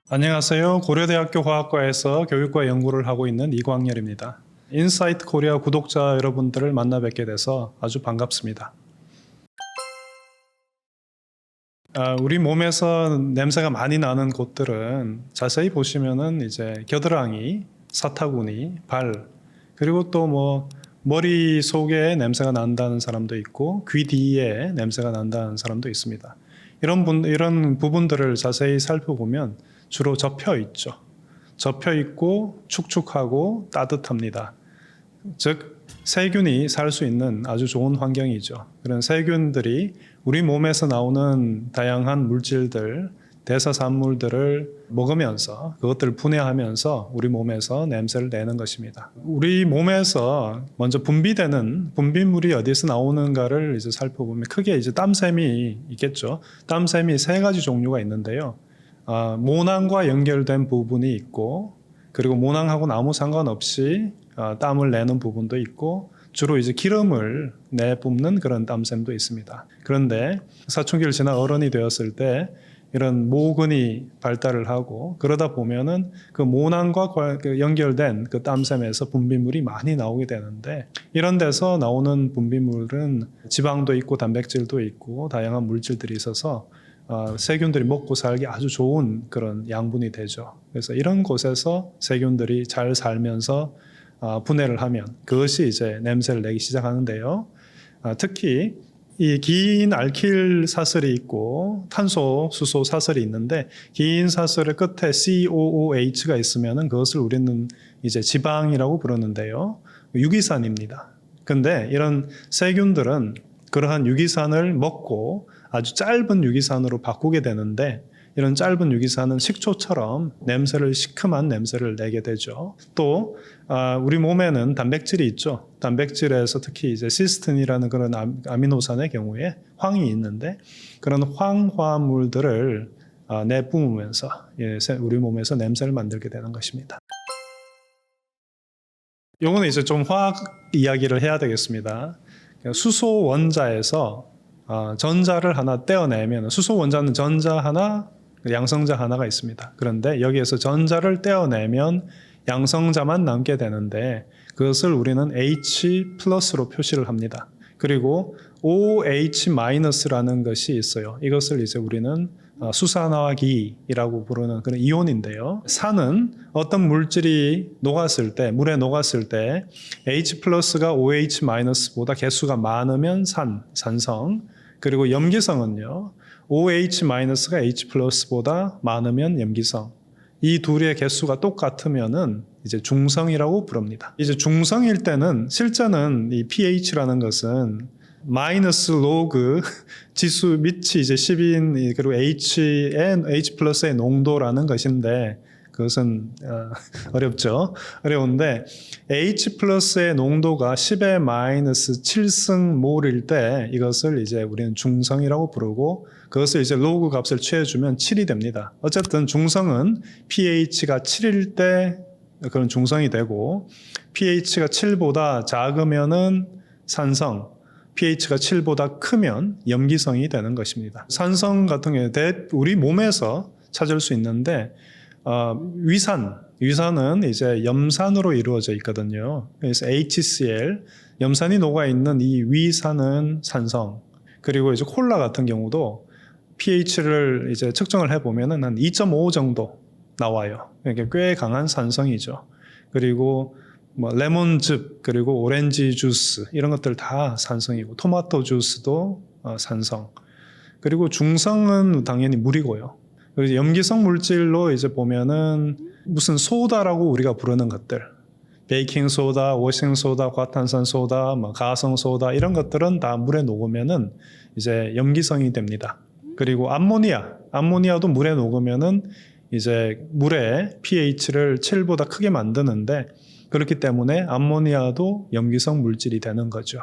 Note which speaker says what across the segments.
Speaker 1: 안녕하세요. 고려대학교 화학과에서 교육과 연구를 하고 있는 이광열입니다. 인사이트 코리아 구독자 여러분들을 만나 뵙게 돼서 아주 반갑습니다. 우리 몸에서 냄새가 많이 나는 곳들은 자세히 보시면은 이제 겨드랑이, 사타구니, 발, 그리고 또 머리 속에 냄새가 난다는 사람도 있고 귀 뒤에 냄새가 난다는 사람도 있습니다. 이런 부분들을 자세히 살펴보면 주로 접혀 있죠. 접혀 있고 축축하고 따뜻합니다. 즉 세균이 살 수 있는 아주 좋은 환경이죠. 그런 세균들이 우리 몸에서 나오는 다양한 물질들, 대사산물들을 먹으면서 그것들을 분해하면서 우리 몸에서 냄새를 내는 것입니다. 우리 몸에서 먼저 분비되는 분비물이 어디서 나오는가를 이제 살펴보면 크게 이제 땀샘이 있겠죠. 땀샘이 세 가지 종류가 있는데요. 모낭과 연결된 부분이 있고, 그리고 모낭하고는 아무 상관없이 땀을 내는 부분도 있고, 주로 이제 기름을 내뿜는 그런 땀샘도 있습니다. 그런데 사춘기를 지나 어른이 되었을 때 이런 모근이 발달을 하고 그러다 보면은 그 모낭과 연결된 그 땀샘에서 분비물이 많이 나오게 되는데, 이런 데서 나오는 분비물은 지방도 있고 단백질도 있고 다양한 물질들이 있어서 세균들이 먹고 살기 아주 좋은 그런 양분이 되죠. 그래서 이런 곳에서 세균들이 잘 살면서 분해를 하면 그것이 이제 냄새를 내기 시작하는데요. 특히 이 긴 알킬 사슬이 있고 탄소, 수소 사슬이 있는데, 긴 사슬의 끝에 COOH가 있으면은 그것을 우리는 이제 지방이라고 부르는데요. 유기산입니다. 근데 이런 세균들은 그러한 유기산을 먹고 아주 짧은 유기산으로 바꾸게 되는데, 이런 짧은 유기산은 식초처럼 시큼한 냄새를 내게 되죠. 또 우리 몸에는 단백질이 있죠. 단백질에서 특히 이제 시스틴이라는 그런 아미노산의 경우에 황이 있는데, 그런 황화물들을 내뿜으면서 우리 몸에서 냄새를 만들게 되는 것입니다. 요거는 이제 좀 화학 이야기를 해야 되겠습니다. 수소 원자에서 전자를 하나 떼어내면, 수소 원자는 전자 하나, 양성자 하나가 있습니다. 그런데 여기에서 전자를 떼어내면 양성자만 남게 되는데, 그것을 우리는 H+로 표시를 합니다. 그리고 OH-라는 것이 있어요. 이것을 이제 우리는 수산화기라고 부르는 그런 이온인데요. 산은 어떤 물질이 물에 녹았을 때 H+가 OH-보다 개수가 많으면 산성. 그리고 염기성은요, OH-가 H+보다 많으면 염기성. 이 둘의 개수가 똑같으면은 이제 중성이라고 부릅니다. 이제 중성일 때는 실제는 이 pH라는 것은 마이너스 로그 지수 밑이 이제 10인 그리고 H+의 농도라는 것인데, 그것은 어렵죠. 어려운데 H+의 농도가 10의 마이너스 7승 몰일 때 이것을 이제 우리는 중성이라고 부르고, 그것을 이제 로그 값을 취해주면 7이 됩니다. 어쨌든 중성은 pH가 7일 때 그런 중성이 되고, pH가 7보다 작으면은 산성, pH가 7보다 크면 염기성이 되는 것입니다. 산성 같은 경우에 우리 몸에서 찾을 수 있는데, 위산은 이제 염산으로 이루어져 있거든요. 그래서 HCl, 염산이 녹아있는 이 위산은 산성. 그리고 이제 콜라 같은 경우도 pH를 이제 측정을 해보면은 한 2.5 정도 나와요. 이게 꽤 강한 산성이죠. 그리고 레몬즙, 그리고 오렌지 주스, 이런 것들 다 산성이고, 토마토 주스도 산성. 그리고 중성은 당연히 물이고요. 그래서 염기성 물질로 이제 보면은 무슨 소다라고 우리가 부르는 것들, 베이킹 소다, 워싱 소다, 과탄산 소다, 가성 소다, 이런 것들은 다 물에 녹으면은 이제 염기성이 됩니다. 그리고 암모니아도 물에 녹으면은 이제 물의 pH를 7보다 크게 만드는데, 그렇기 때문에 암모니아도 염기성 물질이 되는 거죠.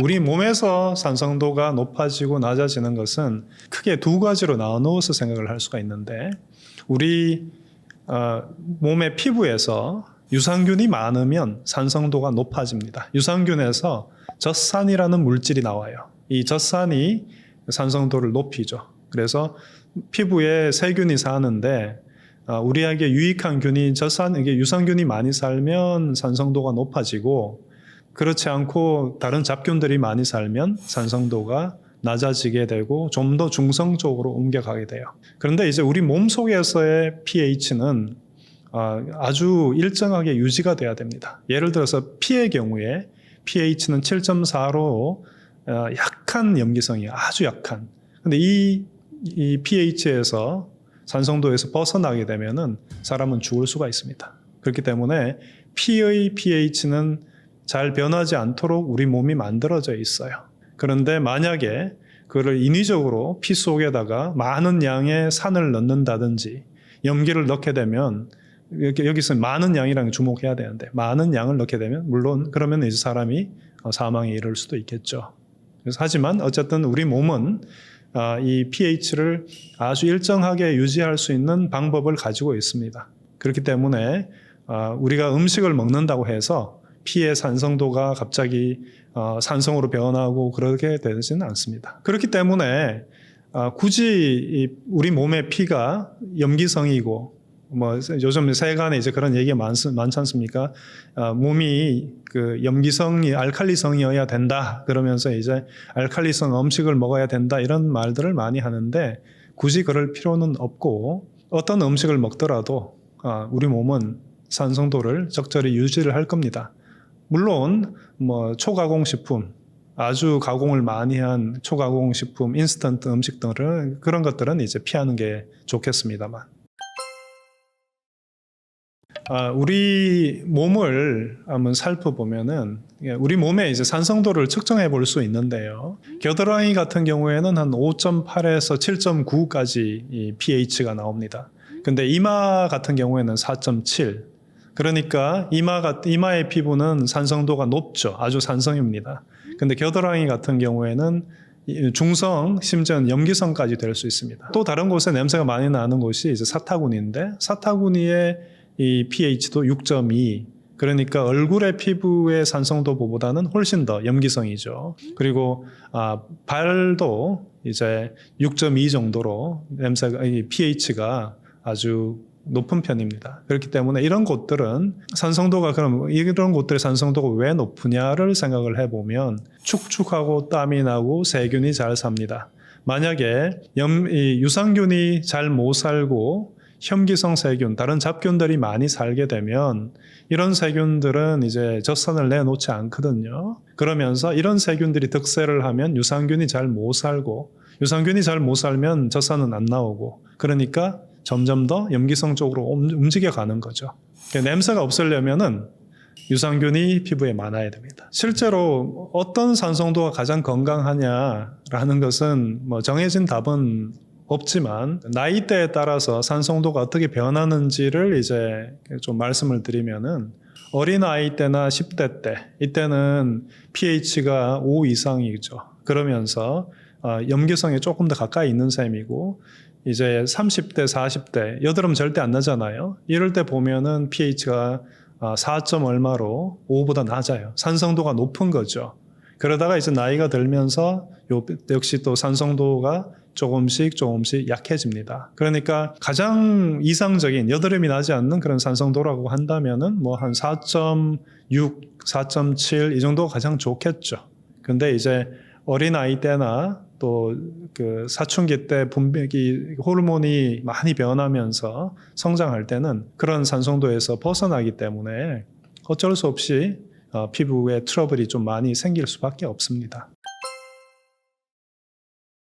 Speaker 1: 우리 몸에서 산성도가 높아지고 낮아지는 것은 크게 두 가지로 나누어서 생각을 할 수가 있는데, 우리 몸의 피부에서 유산균이 많으면 산성도가 높아집니다. 유산균에서 젖산이라는 물질이 나와요. 이 젖산이 산성도를 높이죠. 그래서 피부에 세균이 사는데 우리에게 유익한 균이 이게 유산균이 많이 살면 산성도가 높아지고 그렇지 않고 다른 잡균들이 많이 살면 산성도가 낮아지게 되고 좀 더 중성 쪽으로 옮겨가게 돼요. 그런데 이제 우리 몸 속에서의 pH는 아주 일정하게 유지가 돼야 됩니다. 예를 들어서 피의 경우에 pH는 7.4로 약한 염기성이에요. 아주 약한. 근데 이 pH에서 산성도에서 벗어나게 되면은 사람은 죽을 수가 있습니다. 그렇기 때문에 피의 pH는 잘 변하지 않도록 우리 몸이 만들어져 있어요. 그런데 만약에 그걸 인위적으로 피 속에다가 많은 양의 산을 넣는다든지 염기를 넣게 되면 여기서 많은 양이랑 주목해야 되는데 많은 양을 넣게 되면 물론 그러면 이제 사람이 사망에 이를 수도 있겠죠. 그래서 하지만 어쨌든 우리 몸은 이 pH를 아주 일정하게 유지할 수 있는 방법을 가지고 있습니다. 그렇기 때문에 우리가 음식을 먹는다고 해서 피의 산성도가 갑자기 산성으로 변하고 그렇게 되지는 않습니다. 그렇기 때문에 굳이 우리 몸의 피가 염기성이고 요즘 세간에 이제 그런 얘기가 많지 않습니까? 몸이 그 염기성이 알칼리성이어야 된다. 그러면서 이제 알칼리성 음식을 먹어야 된다. 이런 말들을 많이 하는데 굳이 그럴 필요는 없고 어떤 음식을 먹더라도 우리 몸은 산성도를 적절히 유지를 할 겁니다. 물론 초가공식품, 아주 가공을 많이 한 초가공식품, 인스턴트 음식들은 그런 것들은 이제 피하는 게 좋겠습니다만. 우리 몸을 한번 살펴보면은 우리 몸의 이제 산성도를 측정해 볼 수 있는데요. 겨드랑이 같은 경우에는 한 5.8에서 7.9까지 이 pH가 나옵니다. 근데 이마 같은 경우에는 4.7. 그러니까 이마의 피부는 산성도가 높죠. 아주 산성입니다. 근데 겨드랑이 같은 경우에는 중성, 심지어는 염기성까지 될 수 있습니다. 또 다른 곳에 냄새가 많이 나는 곳이 이제 사타구니인데 사타구니의 이 pH도 6.2. 그러니까 얼굴의 피부의 산성도보다는 훨씬 더 염기성이죠. 그리고 발도 이제 6.2 정도로 pH가 아주 높은 편입니다. 그렇기 때문에 이런 곳들은 이런 곳들의 산성도가 왜 높으냐를 생각을 해보면 축축하고 땀이 나고 세균이 잘 삽니다. 만약에 유산균이 잘 못 살고 혐기성 세균, 다른 잡균들이 많이 살게 되면 이런 세균들은 이제 젖산을 내놓지 않거든요. 그러면서 이런 세균들이 득세를 하면 유산균이 잘 못 살고 유산균이 잘 못 살면 젖산은 안 나오고 그러니까 점점 더 염기성 쪽으로 움직여 가는 거죠. 냄새가 없으려면은 유산균이 피부에 많아야 됩니다. 실제로 어떤 산성도가 가장 건강하냐라는 것은 정해진 답은 없지만 나이대에 따라서 산성도가 어떻게 변하는지를 이제 좀 말씀을 드리면은 어린아이 때나 10대 때 이때는 pH가 5 이상이죠. 그러면서 염기성에 조금 더 가까이 있는 셈이고 이제 30대, 40대, 여드름 절대 안 나잖아요. 이럴 때 보면은 pH가 4점 얼마로 5보다 낮아요. 산성도가 높은 거죠. 그러다가 이제 나이가 들면서 역시 또 산성도가 조금씩 약해집니다. 그러니까 가장 이상적인 여드름이 나지 않는 그런 산성도라고 한다면은 한 4.6, 4.7 이 정도가 가장 좋겠죠. 근데 이제 어린아이 때나 또 그 사춘기 때 분비기 호르몬이 많이 변하면서 성장할 때는 그런 산성도에서 벗어나기 때문에 어쩔 수 없이 피부에 트러블이 좀 많이 생길 수밖에 없습니다.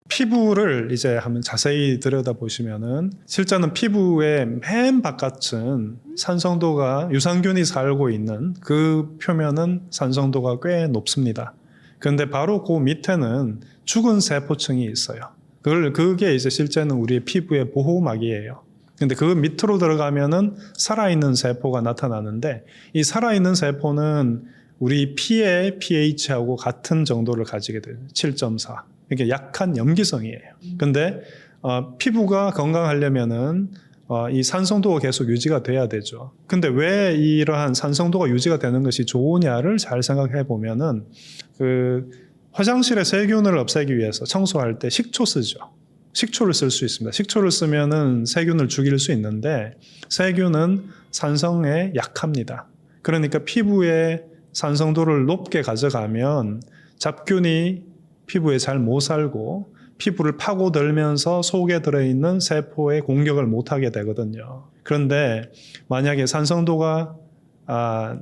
Speaker 1: 피부를 이제 한번 자세히 들여다보시면은 실제는 피부의 맨 바깥은 산성도가 유산균이 살고 있는 그 표면은 산성도가 꽤 높습니다. 그런데 바로 그 밑에는 죽은 세포층이 있어요. 그게 이제 실제는 우리의 피부의 보호막이에요. 근데 그 밑으로 들어가면은 살아있는 세포가 나타나는데 이 살아있는 세포는 우리 피의 pH하고 같은 정도를 가지게 돼요. 7.4. 이게 약한 염기성이에요. 근데 피부가 건강하려면은 이 산성도가 계속 유지가 돼야 되죠. 근데 왜 이러한 산성도가 유지가 되는 것이 좋으냐를 잘 생각해 보면은 화장실에 세균을 없애기 위해서 청소할 때 식초 쓰죠. 식초를 쓸 수 있습니다. 식초를 쓰면은 세균을 죽일 수 있는데 세균은 산성에 약합니다. 그러니까 피부의 산성도를 높게 가져가면 잡균이 피부에 잘 못 살고 피부를 파고들면서 속에 들어있는 세포에 공격을 못하게 되거든요. 그런데 만약에 산성도가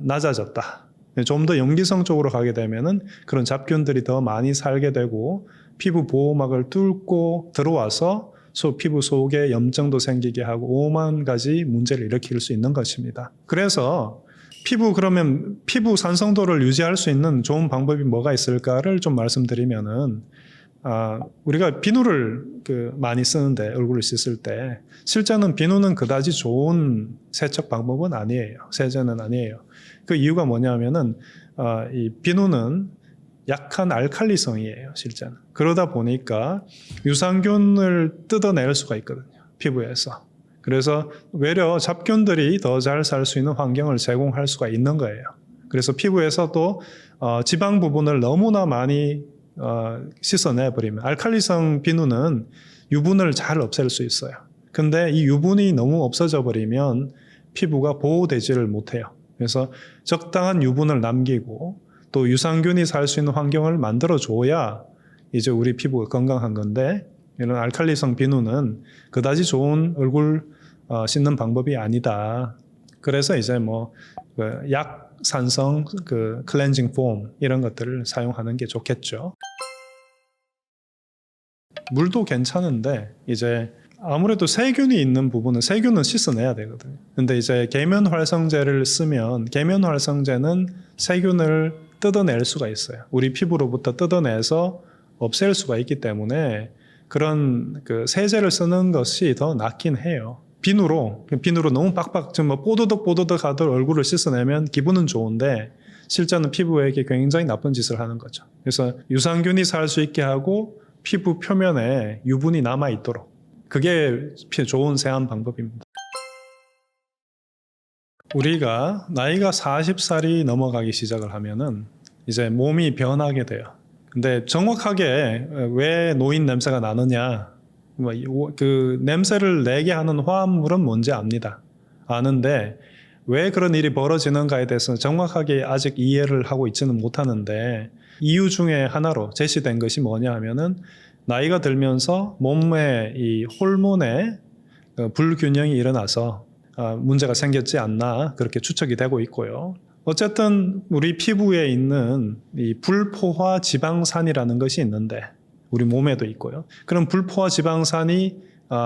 Speaker 1: 낮아졌다. 좀 더 염기성 쪽으로 가게 되면은 그런 잡균들이 더 많이 살게 되고 피부 보호막을 뚫고 들어와서 피부 속에 염증도 생기게 하고 5만 가지 문제를 일으킬 수 있는 것입니다. 그래서 그러면 피부 산성도를 유지할 수 있는 좋은 방법이 뭐가 있을까를 좀 말씀드리면은 우리가 비누를 많이 쓰는데 얼굴을 씻을 때 실제는 비누는 그다지 좋은 세척 방법은 아니에요. 세제는 아니에요. 그 이유가 뭐냐면은 이 비누는 약한 알칼리성이에요, 실제는. 그러다 보니까 유산균을 뜯어낼 수가 있거든요, 피부에서. 그래서 외려 잡균들이 더 잘 살 수 있는 환경을 제공할 수가 있는 거예요. 그래서 피부에서 또 지방 부분을 너무나 많이 씻어내버리면 알칼리성 비누는 유분을 잘 없앨 수 있어요. 근데 이 유분이 너무 없어져 버리면 피부가 보호되지를 못해요. 그래서 적당한 유분을 남기고 또 유산균이 살 수 있는 환경을 만들어줘야 이제 우리 피부가 건강한 건데 이런 알칼리성 비누는 그다지 좋은 얼굴 씻는 방법이 아니다. 그래서 이제 약산성 클렌징 폼 이런 것들을 사용하는 게 좋겠죠. 물도 괜찮은데 이제 아무래도 세균이 있는 부분은 세균은 씻어내야 되거든요. 근데 이제 계면활성제를 쓰면 계면활성제는 세균을 뜯어낼 수가 있어요. 우리 피부로부터 뜯어내서 없앨 수가 있기 때문에 그런 세제를 쓰는 것이 더 낫긴 해요. 비누로 너무 빡빡 뽀드득 하듯 얼굴을 씻어내면 기분은 좋은데 실제는 피부에게 굉장히 나쁜 짓을 하는 거죠. 그래서 유산균이 살 수 있게 하고 피부 표면에 유분이 남아 있도록 그게 좋은 세안 방법입니다. 우리가 나이가 40살이 넘어가기 시작을 하면은 이제 몸이 변하게 돼요. 근데 정확하게 왜 노인 냄새가 나느냐, 그 냄새를 내게 하는 화합물은 뭔지 압니다. 아는데 왜 그런 일이 벌어지는가에 대해서는 정확하게 아직 이해를 하고 있지는 못하는데 이유 중에 하나로 제시된 것이 뭐냐 하면은 나이가 들면서 몸에 이 호르몬의 불균형이 일어나서 문제가 생겼지 않나 그렇게 추측이 되고 있고요. 어쨌든 우리 피부에 있는 이 불포화 지방산이라는 것이 있는데 우리 몸에도 있고요. 그런 불포화 지방산이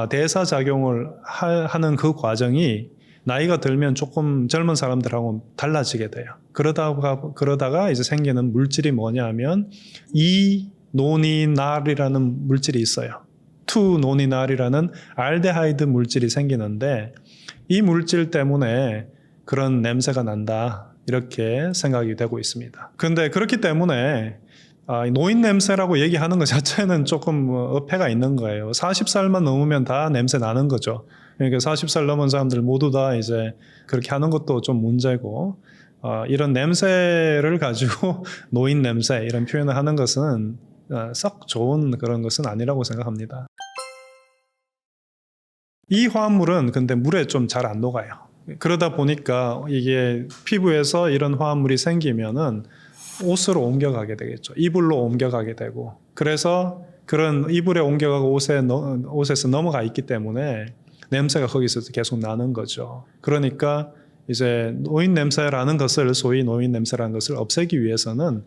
Speaker 1: 대사작용을 하는 그 과정이 나이가 들면 조금 젊은 사람들하고 달라지게 돼요. 그러다가 이제 생기는 물질이 뭐냐 하면 이노니날이라는 물질이 있어요. 투노니날이라는 알데하이드 물질이 생기는데 이 물질 때문에 그런 냄새가 난다. 이렇게 생각이 되고 있습니다. 그런데 그렇기 때문에 노인 냄새라고 얘기하는 것 자체는 조금 어폐가 있는 거예요. 40살만 넘으면 다 냄새 나는 거죠. 그러니까 40살 넘은 사람들 모두 다 이제 그렇게 하는 것도 좀 문제고 이런 냄새를 가지고 노인 냄새 이런 표현을 하는 것은 썩 좋은 그런 것은 아니라고 생각합니다. 이 화합물은 근데 물에 좀 잘 안 녹아요. 그러다 보니까 이게 피부에서 이런 화합물이 생기면은 옷으로 옮겨가게 되겠죠. 이불로 옮겨가게 되고. 그래서 그런 이불에 옮겨가고 옷에서 넘어가 있기 때문에 냄새가 거기서 계속 나는 거죠. 그러니까 이제 노인 냄새라는 것을 소위 노인 냄새라는 것을 없애기 위해서는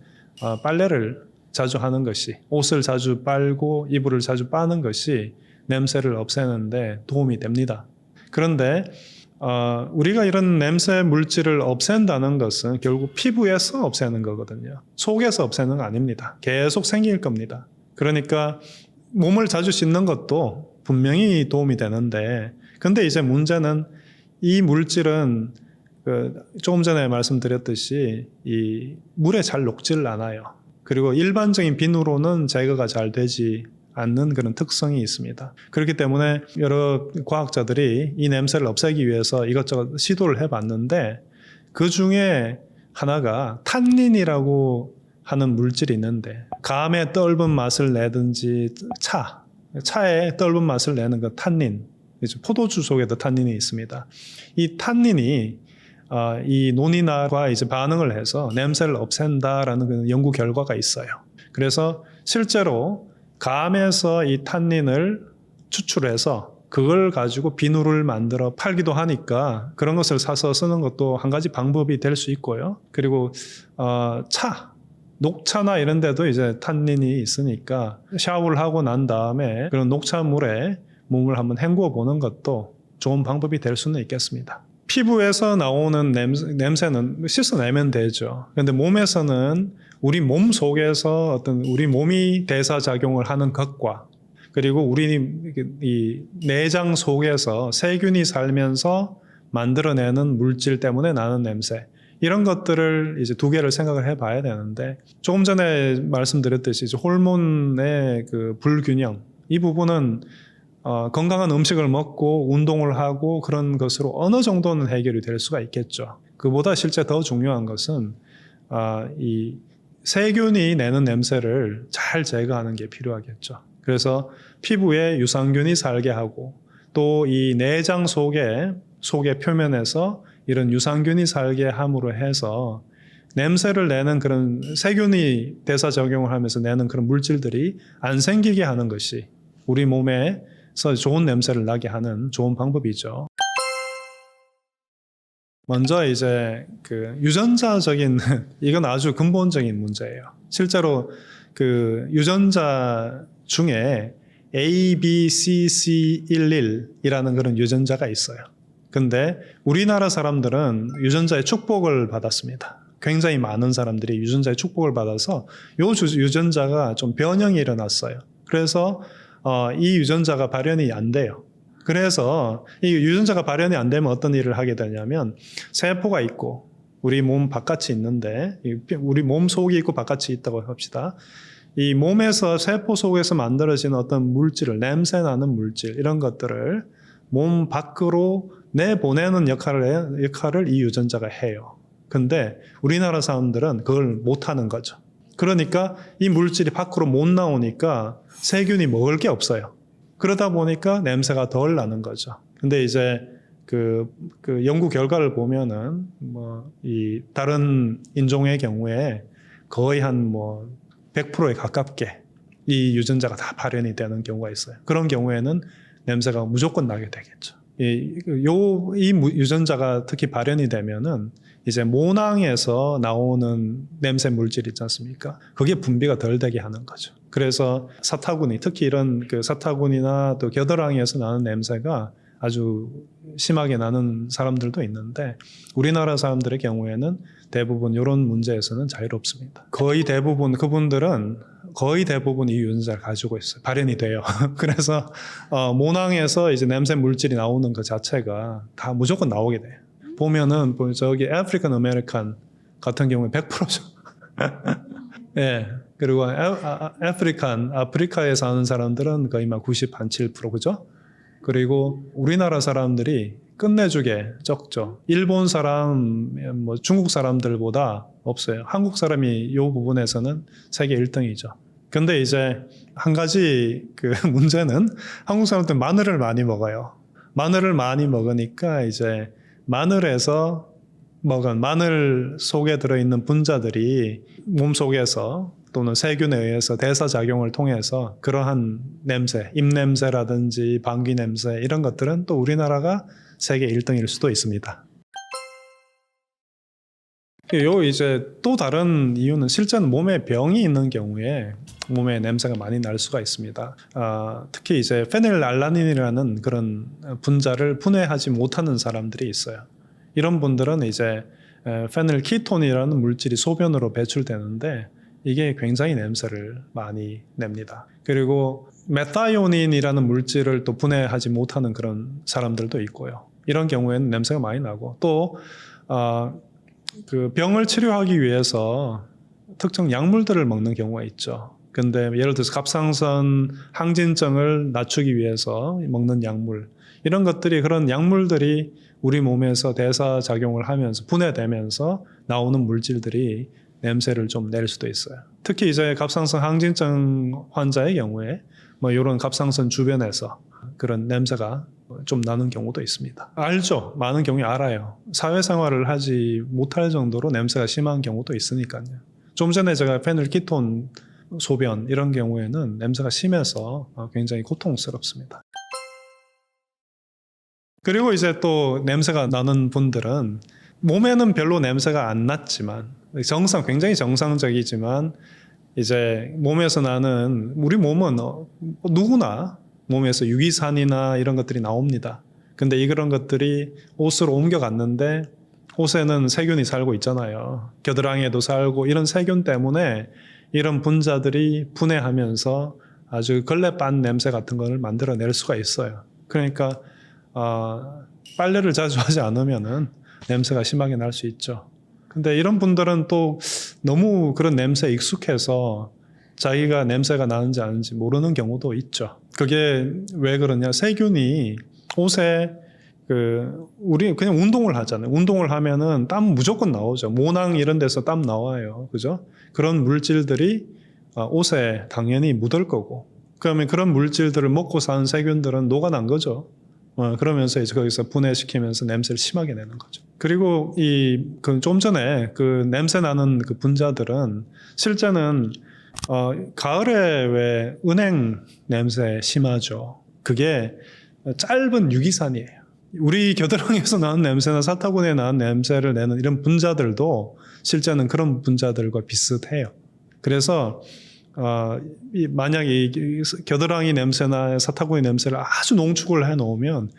Speaker 1: 빨래를 자주 하는 것이 옷을 자주 빨고 이불을 자주 빠는 것이 냄새를 없애는데 도움이 됩니다. 그런데 우리가 이런 냄새 물질을 없앤다는 것은 결국 피부에서 없애는 거거든요. 속에서 없애는 거 아닙니다. 계속 생길 겁니다. 그러니까 몸을 자주 씻는 것도 분명히 도움이 되는데 근데 이제 문제는 이 물질은 조금 전에 말씀드렸듯이 이 물에 잘 녹지를 않아요. 그리고 일반적인 비누로는 제거가 잘 되지 않는 그런 특성이 있습니다. 그렇기 때문에 여러 과학자들이 이 냄새를 없애기 위해서 이것저것 시도를 해봤는데 그 중에 하나가 탄닌이라고 하는 물질이 있는데 감의 떫은 맛을 내든지 차 차의 떫은 맛을 내는 그 탄닌, 포도주 속에도 탄닌이 있습니다. 이 탄닌이 이 논이나과 이제 반응을 해서 냄새를 없앤다라는 그 연구 결과가 있어요. 그래서 실제로 감에서 이 탄닌을 추출해서 그걸 가지고 비누를 만들어 팔기도 하니까 그런 것을 사서 쓰는 것도 한 가지 방법이 될 수 있고요. 그리고 녹차나 이런 데도 이제 탄닌이 있으니까 샤워를 하고 난 다음에 그런 녹차물에 몸을 한번 헹구어 보는 것도 좋은 방법이 될 수는 있겠습니다. 피부에서 나오는 냄새는 씻어내면 되죠. 그런데 몸에서는 우리 몸 속에서 어떤 우리 몸이 대사작용을 하는 것과 그리고 우리 이 내장 속에서 세균이 살면서 만들어내는 물질 때문에 나는 냄새, 이런 것들을 이제 두 개를 생각을 해봐야 되는데, 조금 전에 말씀드렸듯이 이제 호르몬의 그 불균형, 이 부분은 건강한 음식을 먹고 운동을 하고 그런 것으로 어느 정도는 해결이 될 수가 있겠죠. 그보다 실제 더 중요한 것은 이 세균이 내는 냄새를 잘 제거하는 게 필요하겠죠. 그래서 피부에 유산균이 살게 하고 또 이 내장 속의 표면에서 이런 유산균이 살게 함으로 해서 냄새를 내는 그런 세균이 대사작용을 하면서 내는 그런 물질들이 안 생기게 하는 것이 우리 몸에서 좋은 냄새를 나게 하는 좋은 방법이죠. 먼저 이제 그 유전자적인 이건 아주 근본적인 문제예요. 실제로 그 유전자 중에 ABCC11이라는 그런 유전자가 있어요. 근데 우리나라 사람들은 유전자의 축복을 받았습니다. 굉장히 많은 사람들이 유전자의 축복을 받아서 이 유전자가 좀 변형이 일어났어요. 그래서 이 유전자가 발현이 안 돼요. 그래서 이 유전자가 발현이 안 되면 어떤 일을 하게 되냐면, 세포가 있고 우리 몸 바깥이 있는데, 우리 몸 속이 있고 바깥이 있다고 합시다. 이 몸에서 세포 속에서 만들어지는 어떤 물질을, 냄새나는 물질, 이런 것들을 몸 밖으로 내보내는 역할을 이 유전자가 해요. 근데 우리나라 사람들은 그걸 못하는 거죠. 그러니까 이 물질이 밖으로 못 나오니까 세균이 먹을 게 없어요. 그러다 보니까 냄새가 덜 나는 거죠. 근데 이제 그 연구 결과를 보면은 이 다른 인종의 경우에 거의 한 100%에 가깝게 이 유전자가 다 발현이 되는 경우가 있어요. 그런 경우에는 냄새가 무조건 나게 되겠죠. 이 유전자가 특히 발현이 되면은 이제 모낭에서 나오는 냄새 물질 있지 않습니까? 그게 분비가 덜 되게 하는 거죠. 그래서 사타구니, 특히 이런 그 사타구니나 또 겨드랑이에서 나는 냄새가 아주 심하게 나는 사람들도 있는데, 우리나라 사람들의 경우에는 대부분 이런 문제에서는 자유롭습니다. 거의 대부분 그분들은 거의 대부분 이 유전자를 가지고 있어요. 발현이 돼요. 그래서 모낭에서 이제 냄새 물질이 나오는 것 자체가 다 무조건 나오게 돼요. 보면은 저기 아프리칸 아메리칸 같은 경우에 100%죠. 예. 그리고 아프리카에 사는 사람들은 거의 막 97%, 그죠? 그리고 우리나라 사람들이 끝내주게 적죠. 일본 사람, 중국 사람들보다 없어요. 한국 사람이 이 부분에서는 세계 1등이죠. 근데 이제 한 가지 그 문제는, 한국 사람들은 마늘을 많이 먹어요. 마늘을 많이 먹으니까 이제 마늘 속에 들어있는 분자들이 몸 속에서 또는 세균에 의해서 대사작용을 통해서 그러한 냄새, 입냄새라든지 방귀 냄새, 이런 것들은 또 우리나라가 세계 1등일 수도 있습니다. 이제 또 다른 이유는, 실제는 몸에 병이 있는 경우에 몸에 냄새가 많이 날 수가 있습니다. 특히 이제 페닐알라닌이라는 그런 분자를 분해하지 못하는 사람들이 있어요. 이런 분들은 이제 페닐키톤이라는 물질이 소변으로 배출되는데 이게 굉장히 냄새를 많이 냅니다. 그리고 메타이오닌이라는 물질을 또 분해하지 못하는 그런 사람들도 있고요. 이런 경우에는 냄새가 많이 나고, 또 그 병을 치료하기 위해서 특정 약물들을 먹는 경우가 있죠. 근데 예를 들어서 갑상선 항진증을 낮추기 위해서 먹는 약물, 이런 것들이, 그런 약물들이 우리 몸에서 대사작용을 하면서 분해되면서 나오는 물질들이 냄새를 좀 낼 수도 있어요. 특히 이제 갑상선 항진증 환자의 경우에 뭐 이런 갑상선 주변에서 그런 냄새가 좀 나는 경우도 있습니다. 알죠. 많은 경우에 알아요. 사회생활을 하지 못할 정도로 냄새가 심한 경우도 있으니까요. 좀 전에 제가 페닐키톤 소변 이런 경우에는 냄새가 심해서 굉장히 고통스럽습니다. 그리고 이제 또 냄새가 나는 분들은 몸에는 별로 냄새가 안 났지만 굉장히 정상적이지만 이제 몸에서 나는 우리 몸은 누구나 몸에서 유기산이나 이런 것들이 나옵니다. 근데 이런 것들이 옷으로 옮겨갔는데 옷에는 세균이 살고 있잖아요. 겨드랑이에도 살고 이런 세균 때문에 이런 분자들이 분해하면서 아주 걸레빤 냄새 같은 걸 만들어낼 수가 있어요. 그러니까 빨래를 자주 하지 않으면은 냄새가 심하게 날 수 있죠. 근데 이런 분들은 또 너무 그런 냄새에 익숙해서 자기가 냄새가 나는지 아닌지 모르는 경우도 있죠. 그게 왜 그러냐? 세균이 옷에 우리 그냥 운동을 하잖아요. 운동을 하면은 땀 무조건 나오죠. 모낭 이런 데서 땀 나와요. 그죠? 그런 물질들이 옷에 당연히 묻을 거고. 그러면 그런 물질들을 먹고 사는 세균들은 녹아난 거죠. 그러면서 이제 거기서 분해시키면서 냄새를 심하게 내는 거죠. 그리고 좀 전에 그 냄새 나는 그 분자들은 실제는 가을에 왜 은행 냄새 심하죠. 그게 짧은 유기산이에요. 우리 겨드랑이에서 나는 냄새나 사타구니에 나는 냄새를 내는 이런 분자들도 실제는 그런 분자들과 비슷해요. 그래서 만약에 겨드랑이 냄새나 사타구니 냄새를 아주 농축을 해놓으면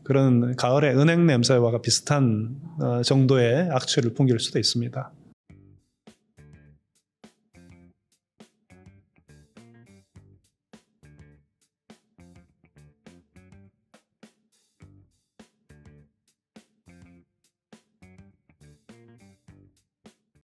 Speaker 1: 그런 가을의 은행 냄새와 비슷한 정도의 악취를 풍길 수도 있습니다.